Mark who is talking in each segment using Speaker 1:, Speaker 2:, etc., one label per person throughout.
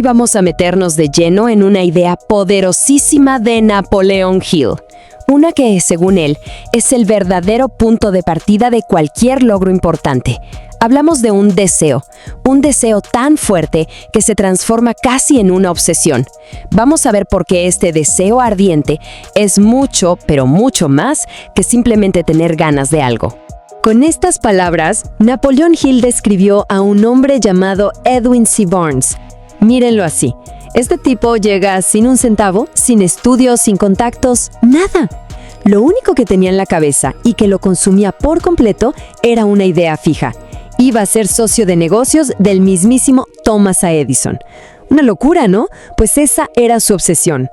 Speaker 1: Hoy vamos a meternos de lleno en una idea poderosísima de Napoleon Hill. Una que, según él, es el verdadero punto de partida de cualquier logro importante. Hablamos de un deseo tan fuerte que se transforma casi en una obsesión. Vamos a ver por qué este deseo ardiente es mucho, pero mucho más que simplemente tener ganas de algo. Con estas palabras, Napoleon Hill describió a un hombre llamado Edwin C. Burns. Mírenlo así. Este tipo llega sin un centavo, sin estudios, sin contactos, nada. Lo único que tenía en la cabeza y que lo consumía por completo era una idea fija. Iba a ser socio de negocios del mismísimo Thomas A. Edison. Una locura, ¿no? Pues esa era su obsesión.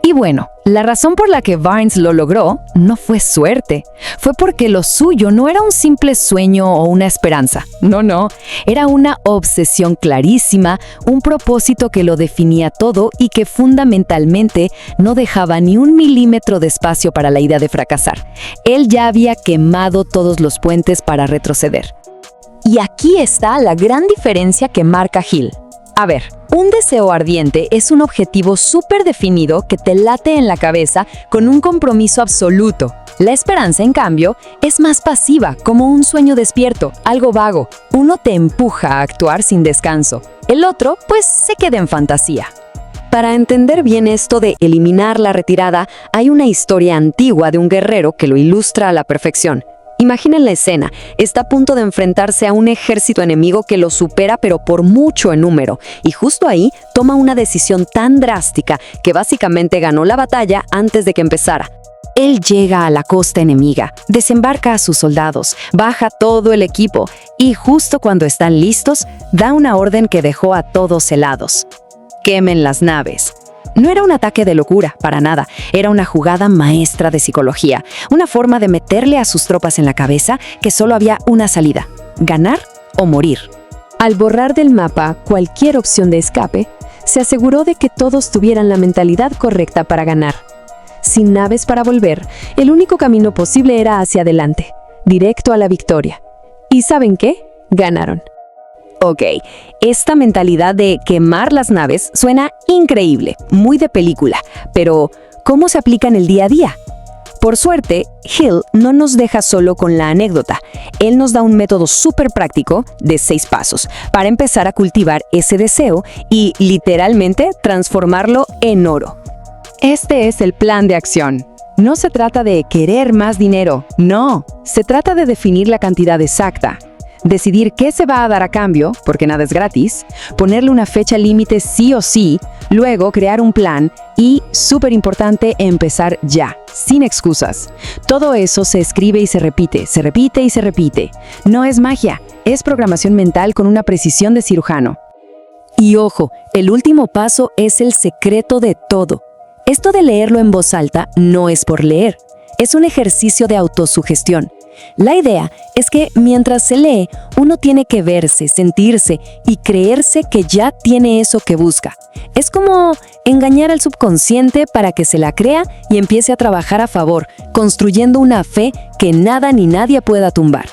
Speaker 2: Y bueno, la razón por la que Burns lo logró no fue suerte. Fue porque lo suyo no era un simple sueño o una esperanza. No. Era una obsesión clarísima, un propósito que lo definía todo y que fundamentalmente no dejaba ni un milímetro de espacio para la idea de fracasar. Él ya había quemado todos los puentes para retroceder.
Speaker 3: Y aquí está la gran diferencia que marca Hill. A ver, un deseo ardiente es un objetivo súper definido que te late en la cabeza con un compromiso absoluto. La esperanza, en cambio, es más pasiva, como un sueño despierto, algo vago. Uno te empuja a actuar sin descanso. El otro, pues, se queda en fantasía.
Speaker 1: Para entender bien esto de eliminar la retirada, hay una historia antigua de un guerrero que lo ilustra a la perfección. Imaginen la escena, está a punto de enfrentarse a un ejército enemigo que lo supera pero por mucho en número, y justo ahí toma una decisión tan drástica que básicamente ganó la batalla antes de que empezara. Él llega a la costa enemiga, desembarca a sus soldados, baja todo el equipo y justo cuando están listos, da una orden que dejó a todos helados. Quemen las naves. No era un ataque de locura, para nada. Era una jugada maestra de psicología, una forma de meterle a sus tropas en la cabeza que solo había una salida: ganar o morir. Al borrar del mapa cualquier opción de escape, se aseguró de que todos tuvieran la mentalidad correcta para ganar. Sin naves para volver, el único camino posible era hacia adelante, directo a la victoria. ¿Y saben qué? Ganaron. Ok, esta mentalidad de quemar las naves suena increíble, muy de película, pero ¿cómo se aplica en el día a día? Por suerte, Hill no nos deja solo con la anécdota. Él nos da un método súper práctico de 6 pasos para empezar a cultivar ese deseo y, literalmente, transformarlo en oro. Este es el plan de acción. No se trata de querer más dinero, no. Se trata de definir la cantidad exacta. Decidir qué se va a dar a cambio, porque nada es gratis, ponerle una fecha límite sí o sí, luego crear un plan y, súper importante, empezar ya, sin excusas. Todo eso se escribe y se repite y se repite. No es magia, es programación mental con una precisión de cirujano. Y ojo, el último paso es el secreto de todo. Esto de leerlo en voz alta no es por leer, es un ejercicio de autosugestión. La idea es que mientras se lee, uno tiene que verse, sentirse y creerse que ya tiene eso que busca. Es como engañar al subconsciente para que se la crea y empiece a trabajar a favor, construyendo una fe que nada ni nadie pueda tumbar.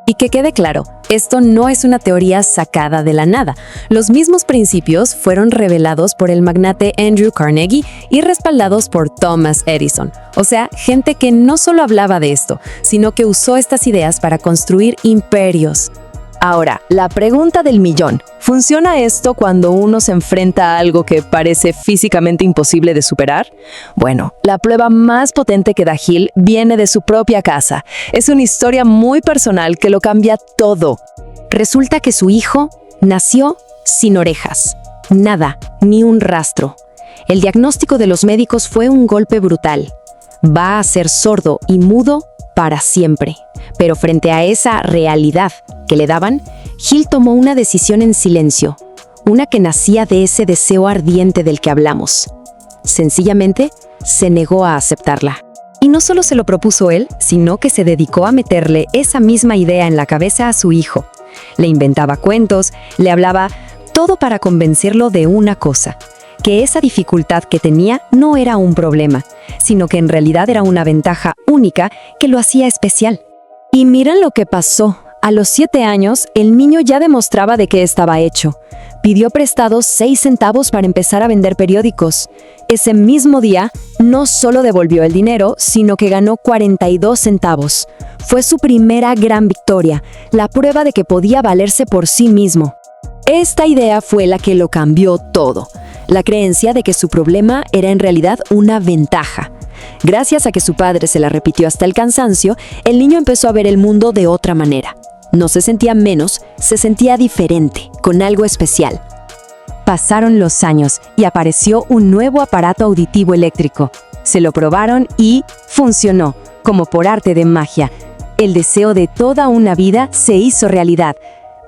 Speaker 1: Y que quede claro, esto no es una teoría sacada de la nada. Los mismos principios fueron revelados por el magnate Andrew Carnegie y respaldados por Thomas Edison. O sea, gente que no solo hablaba de esto, sino que usó estas ideas para construir imperios. Ahora, la pregunta del millón. ¿Funciona esto cuando uno se enfrenta a algo que parece físicamente imposible de superar? Bueno, la prueba más potente que da Hill viene de su propia casa. Es una historia muy personal que lo cambia todo. Resulta que su hijo nació sin orejas. Nada, ni un rastro. El diagnóstico de los médicos fue un golpe brutal. Va a ser sordo y mudo para siempre. Pero frente a esa realidad que le daban, Hill tomó una decisión en silencio, una que nacía de ese deseo ardiente del que hablamos. Sencillamente, se negó a aceptarla. Y no solo se lo propuso él, sino que se dedicó a meterle esa misma idea en la cabeza a su hijo. Le inventaba cuentos, le hablaba, todo para convencerlo de una cosa: que esa dificultad que tenía no era un problema, sino que en realidad era una ventaja única que lo hacía especial. Y miren lo que pasó.
Speaker 3: A los 7 años, el niño ya demostraba de qué estaba hecho. Pidió prestados 6 centavos para empezar a vender periódicos. Ese mismo día, no solo devolvió el dinero, sino que ganó 42 centavos. Fue su primera gran victoria, la prueba de que podía valerse por sí mismo. Esta idea fue la que lo cambió todo. La creencia de que su problema era en realidad una ventaja. Gracias a que su padre se la repitió hasta el cansancio, el niño empezó a ver el mundo de otra manera. No se sentía menos, se sentía diferente, con algo especial. Pasaron los años y apareció un nuevo aparato auditivo eléctrico. Se lo probaron y funcionó, como por arte de magia. El deseo de toda una vida se hizo realidad.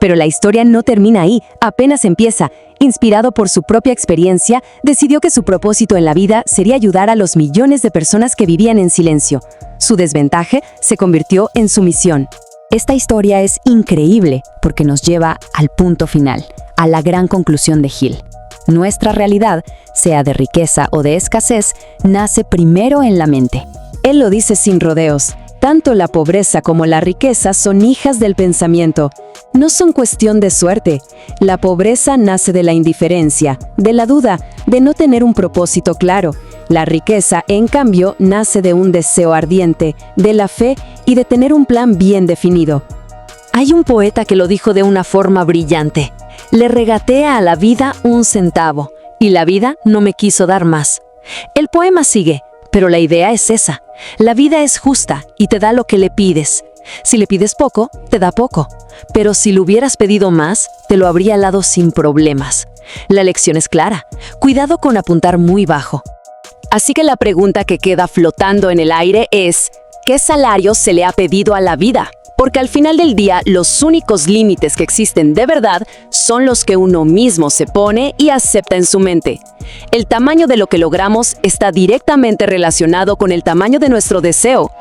Speaker 3: Pero la historia no termina ahí, apenas empieza. Inspirado por su propia experiencia, decidió que su propósito en la vida sería ayudar a los millones de personas que vivían en silencio. Su desventaja se convirtió en su misión. Esta historia es increíble porque nos lleva al punto final, a la gran conclusión de Hill. Nuestra realidad, sea de riqueza o de escasez, nace primero en la mente. Él lo dice sin rodeos. Tanto la pobreza como la riqueza son hijas del pensamiento. No son cuestión de suerte. La pobreza nace de la indiferencia, de la duda, de no tener un propósito claro. La riqueza, en cambio, nace de un deseo ardiente, de la fe y de tener un plan bien definido. Hay un poeta que lo dijo de una forma brillante. Le regatea a la vida 1 centavo, y la vida no me quiso dar más. El poema sigue, pero la idea es esa. La vida es justa y te da lo que le pides. Si le pides poco, te da poco. Pero si le hubieras pedido más, te lo habría dado sin problemas. La lección es clara. Cuidado con apuntar muy bajo. Así que la pregunta que queda flotando en el aire es, ¿qué salario se le ha pedido a la vida? Porque al final del día, los únicos límites que existen de verdad son los que uno mismo se pone y acepta en su mente. El tamaño de lo que logramos está directamente relacionado con el tamaño de nuestro deseo.